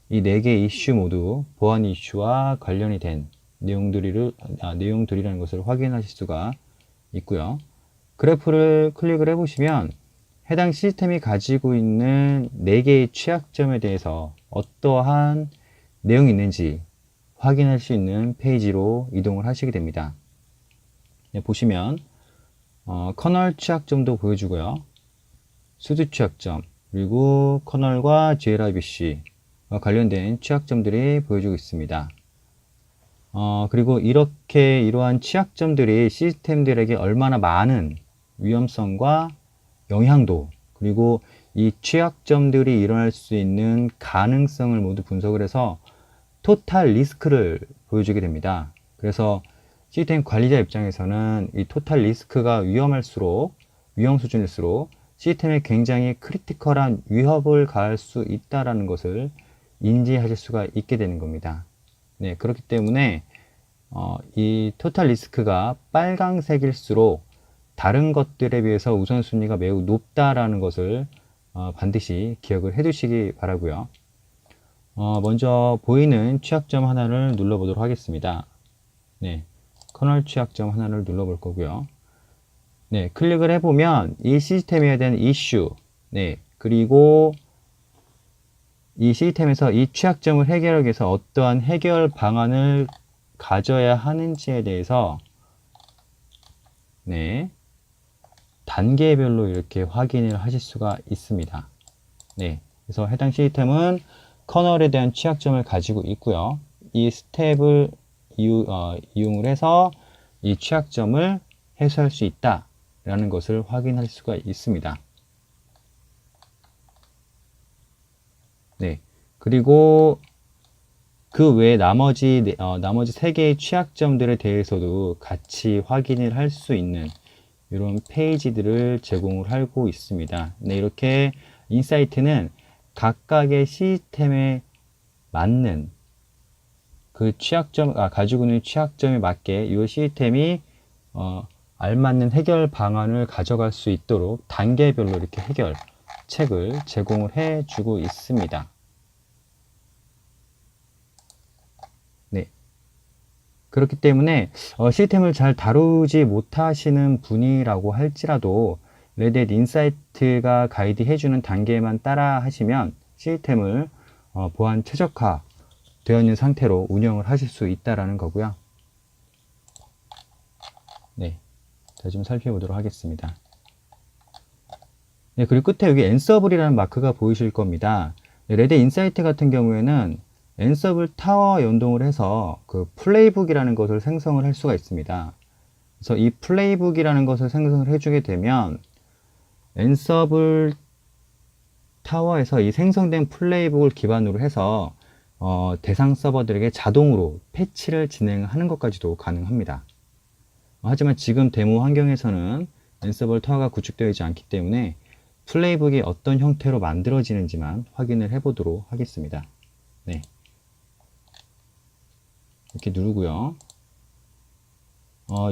이 4개의 이슈 모두 보안 이슈와 관련이 된 내용들이라는 것을 확인하실 수가 있고요. 그래프를 클릭을 해보시면 해당 시스템이 가지고 있는 4개의 취약점에 대해서 어떠한 내용이 있는지 확인할 수 있는 페이지로 이동을 하시게 됩니다. 네, 보시면 커널 취약점도 보여주고요. 수드 취약점, 그리고 커널과 GLIBC와 관련된 취약점들이 보여주고 있습니다. 그리고 이러한 취약점들이 시스템들에게 얼마나 많은 위험성과 영향도, 그리고 이 취약점들이 일어날 수 있는 가능성을 모두 분석을 해서 토탈 리스크를 보여주게 됩니다. 그래서 시스템 관리자 입장에서는 이 토탈 리스크가 위험 수준일수록 시스템에 굉장히 크리티컬한 위협을 가할 수 있다는 것을 인지하실 수가 있게 되는 겁니다. 네, 그렇기 때문에 이 토탈 리스크가 빨강색일수록 다른 것들에 비해서 우선순위가 매우 높다라는 것을 반드시 기억을 해 두시기 바라고요. 먼저 보이는 취약점 하나를 눌러보도록 하겠습니다. 네, 커널 취약점 하나를 눌러볼 거고요. 네, 클릭을 해보면 이 시스템에 대한 이슈, 네, 그리고 이 시스템에서 이 취약점을 해결하기 위해서 어떠한 해결 방안을 가져야 하는지에 대해서 네, 단계별로 이렇게 확인을 하실 수가 있습니다. 네, 그래서 해당 시스템은 커널에 대한 취약점을 가지고 있고요. 이 스텝을 이용을 해서 이 취약점을 해소할 수 있다라는 것을 확인할 수가 있습니다. 네, 그리고 그 외에 나머지 3개의 취약점들에 대해서도 같이 확인을 할 수 있는 이런 페이지들을 제공을 하고 있습니다. 네, 이렇게 인사이트는 각각의 시스템에 맞는 그 가지고 있는 취약점에 맞게 이 시스템이 알맞는 해결 방안을 가져갈 수 있도록 단계별로 이렇게 해결책을 제공을 해주고 있습니다. 네. 그렇기 때문에 시스템을 잘 다루지 못하시는 분이라고 할지라도 레드햇 인사이트가 가이드 해주는 단계만 따라 하시면 시스템을 보안 최적화 되어 있는 상태로 운영을 하실 수 있다라는 거고요. 네. 자, 좀 살펴보도록 하겠습니다. 네, 그리고 끝에 여기 엔서블이라는 마크가 보이실 겁니다. 네, 레드 인사이트 같은 경우에는 엔서블 타워 연동을 해서 그 플레이북이라는 것을 생성을 할 수가 있습니다. 그래서 이 플레이북이라는 것을 생성을 해주게 되면 엔서블 타워에서 이 생성된 플레이북을 기반으로 해서 대상 서버들에게 자동으로 패치를 진행하는 것까지도 가능합니다. 하지만 지금 데모 환경에서는 엔서블 타워가 구축되어 있지 않기 때문에 플레이북이 어떤 형태로 만들어지는지만 확인을 해 보도록 하겠습니다. 네. 이렇게 누르고요.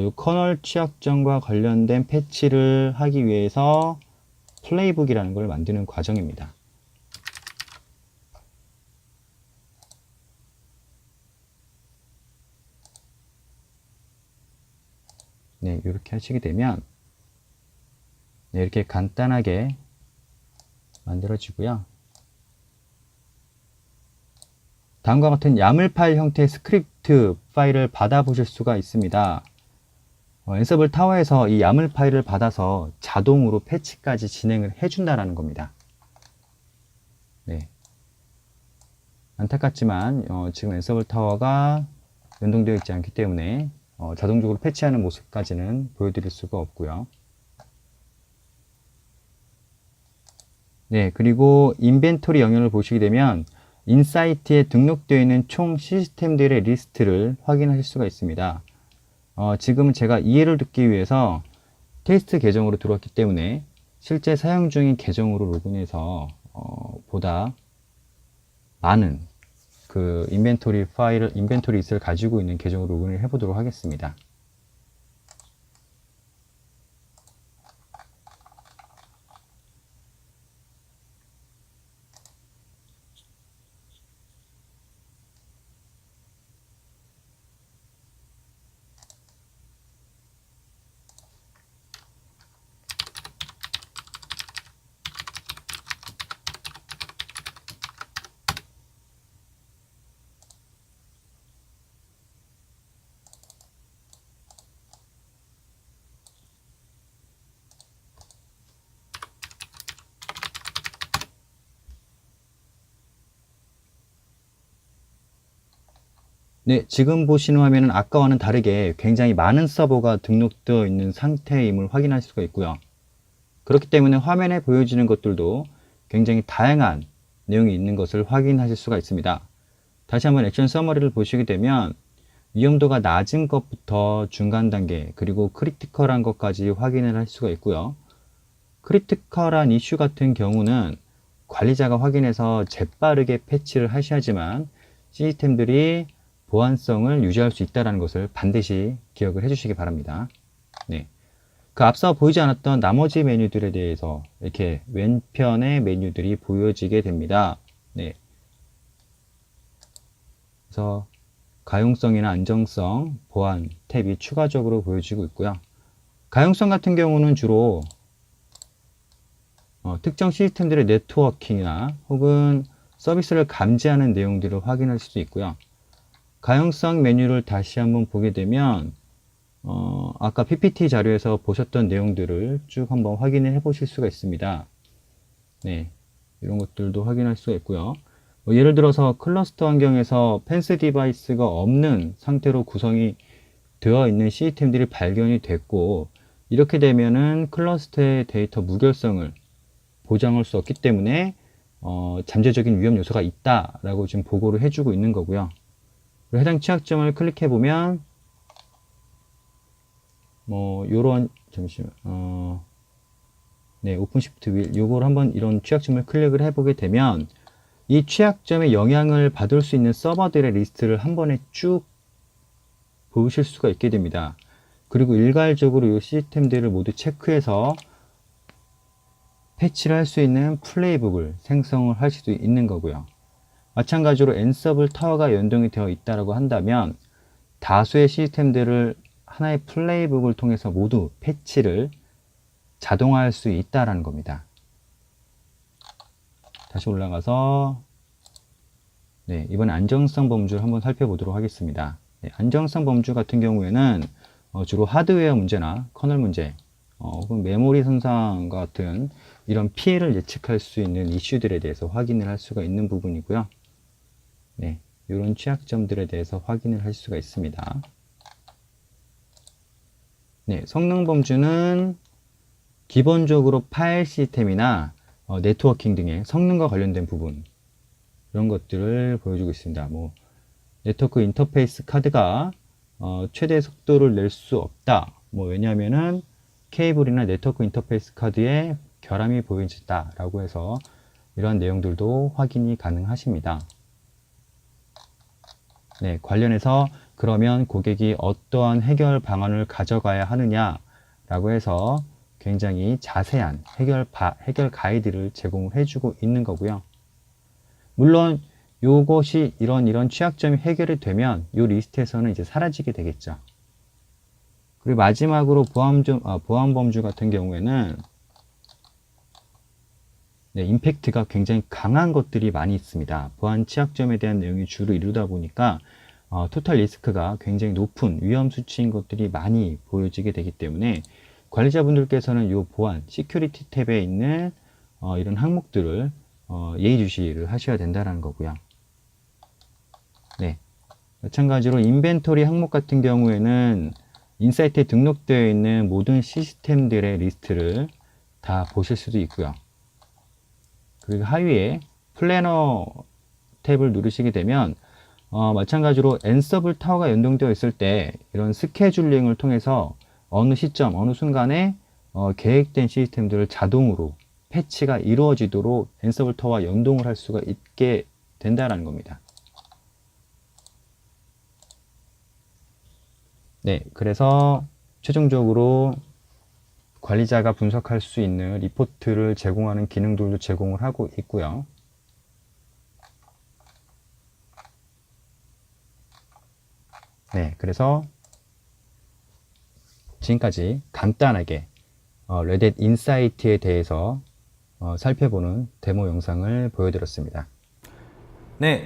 이 커널 취약점과 관련된 패치를 하기 위해서 플레이북이라는 걸 만드는 과정입니다. 네, 이렇게 하시게 되면 네, 이렇게 간단하게 만들어지고요. 다음과 같은 야물 파일 형태의 스크립트 파일을 받아보실 수가 있습니다. 엔서블 타워에서 이 야물 파일을 받아서 자동으로 패치까지 진행을 해준다는 겁니다. 네. 안타깝지만 지금 엔서블 타워가 연동되어 있지 않기 때문에 자동적으로 패치하는 모습까지는 보여드릴 수가 없고요. 네, 그리고 인벤토리 영역을 보시게 되면 인사이트에 등록되어 있는 총 시스템들의 리스트를 확인하실 수가 있습니다. 지금은 제가 이해를 돕기 위해서 테스트 계정으로 들어왔기 때문에 실제 사용 중인 계정으로 로그인해서 보다 많은 그 인벤토리 리스트를 가지고 있는 계정으로 로그인을 해보도록 하겠습니다. 네, 지금 보시는 화면은 아까와는 다르게 굉장히 많은 서버가 등록되어 있는 상태임을 확인할 수가 있고요. 그렇기 때문에 화면에 보여지는 것들도 굉장히 다양한 내용이 있는 것을 확인하실 수가 있습니다. 다시 한번 액션 서머리를 보시게 되면 위험도가 낮은 것부터 중간 단계 그리고 크리티컬한 것까지 확인을 할 수가 있고요. 크리티컬한 이슈 같은 경우는 관리자가 확인해서 재빠르게 패치를 하셔야지만 시스템들이 보안성을 유지할 수 있다는 것을 반드시 기억을 해주시기 바랍니다. 네. 그 앞서 보이지 않았던 나머지 메뉴들에 대해서 이렇게 왼편의 메뉴들이 보여지게 됩니다. 네. 그래서 가용성이나 안정성, 보안 탭이 추가적으로 보여지고 있고요. 가용성 같은 경우는 주로 특정 시스템들의 네트워킹이나 혹은 서비스를 감지하는 내용들을 확인할 수도 있고요. 가용성 메뉴를 다시 한번 보게 되면 아까 PPT 자료에서 보셨던 내용들을 쭉 한번 확인해 보실 수가 있습니다. 네, 이런 것들도 확인할 수가 있고요. 예를 들어서 클러스터 환경에서 펜스 디바이스가 없는 상태로 구성이 되어 있는 시스템들이 발견이 됐고, 이렇게 되면은 클러스터의 데이터 무결성을 보장할 수 없기 때문에 잠재적인 위험 요소가 있다라고 지금 보고를 해주고 있는 거고요. 해당 취약점을 클릭해 보면 요런 잠시만 네, 오픈 시프트 윌 요걸 한번 이런 취약점을 클릭을 해보게 되면 이 취약점에 영향을 받을 수 있는 서버들의 리스트를 한 번에 쭉 보실 수가 있게 됩니다. 그리고 일괄적으로 이 시스템들을 모두 체크해서 패치를 할 수 있는 플레이북을 생성을 할 수도 있는 거고요. 마찬가지로 엔서블 타워가 연동이 되어 있다고 한다면 다수의 시스템들을 하나의 플레이북을 통해서 모두 패치를 자동화할 수 있다는 겁니다. 다시 올라가서 이번에 안정성 범주를 한번 살펴보도록 하겠습니다. 안정성 범주 같은 경우에는 주로 하드웨어 문제나 커널 문제, 혹은 메모리 손상과 같은 이런 피해를 예측할 수 있는 이슈들에 대해서 확인을 할 수가 있는 부분이고요. 이런 취약점들에 대해서 확인을 할 수가 있습니다. 성능 범주는 기본적으로 파일 시스템이나 네트워킹 등의 성능과 관련된 부분, 이런 것들을 보여주고 있습니다. 네트워크 인터페이스 카드가 최대 속도를 낼 수 없다. 왜냐하면은 케이블이나 네트워크 인터페이스 카드에 결함이 보여진다 라고 해서 이러한 내용들도 확인이 가능하십니다. 관련해서 그러면 고객이 어떠한 해결 방안을 가져가야 하느냐 라고 해서 굉장히 자세한 해결 가이드를 제공을 해주고 있는 거고요. 물론 요것이 이런 취약점이 해결이 되면 이 리스트에서는 이제 사라지게 되겠죠. 그리고 마지막으로 보안 범주 같은 경우에는 임팩트가 굉장히 강한 것들이 많이 있습니다. 보안 취약점에 대한 내용이 주로 이루다 보니까 토탈 리스크가 굉장히 높은 위험 수치인 것들이 많이 보여지게 되기 때문에 관리자분들께서는 이 보안, 시큐리티 탭에 있는 이런 항목들을 예의주시를 하셔야 된다는 거고요. 마찬가지로 인벤토리 항목 같은 경우에는 인사이트에 등록되어 있는 모든 시스템들의 리스트를 다 보실 수도 있고요. 그리고 하위에 플래너 탭을 누르시게 되면 마찬가지로 엔서블 타워가 연동되어 있을 때 이런 스케줄링을 통해서 어느 시점, 어느 순간에 계획된 시스템들을 자동으로 패치가 이루어지도록 엔서블 타워와 연동을 할 수가 있게 된다는 겁니다. 그래서 최종적으로 관리자가 분석할 수 있는 리포트를 제공하는 기능들도 제공을 하고 있고요. 그래서 지금까지 간단하게 레딧 인사이트에 대해서 살펴보는 데모 영상을 보여드렸습니다.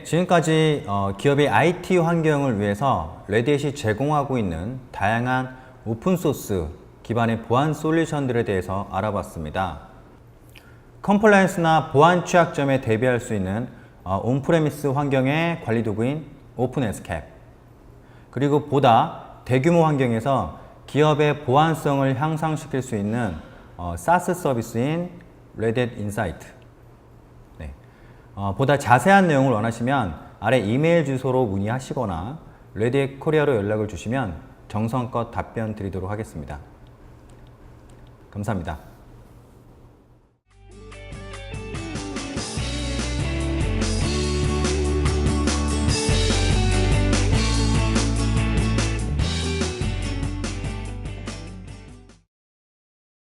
지금까지 기업의 IT 환경을 위해서 레딧이 제공하고 있는 다양한 오픈소스 기반의 보안 솔루션들에 대해서 알아봤습니다. 컴플라이언스나 보안 취약점에 대비할 수 있는 온프레미스 환경의 관리 도구인 오픈에스캡, 그리고 보다 대규모 환경에서 기업의 보안성을 향상시킬 수 있는 SaaS 서비스인 레딧 인사이트. 보다 자세한 내용을 원하시면 아래 이메일 주소로 문의하시거나 레딧 코리아로 연락을 주시면 정성껏 답변 드리도록 하겠습니다. 감사합니다.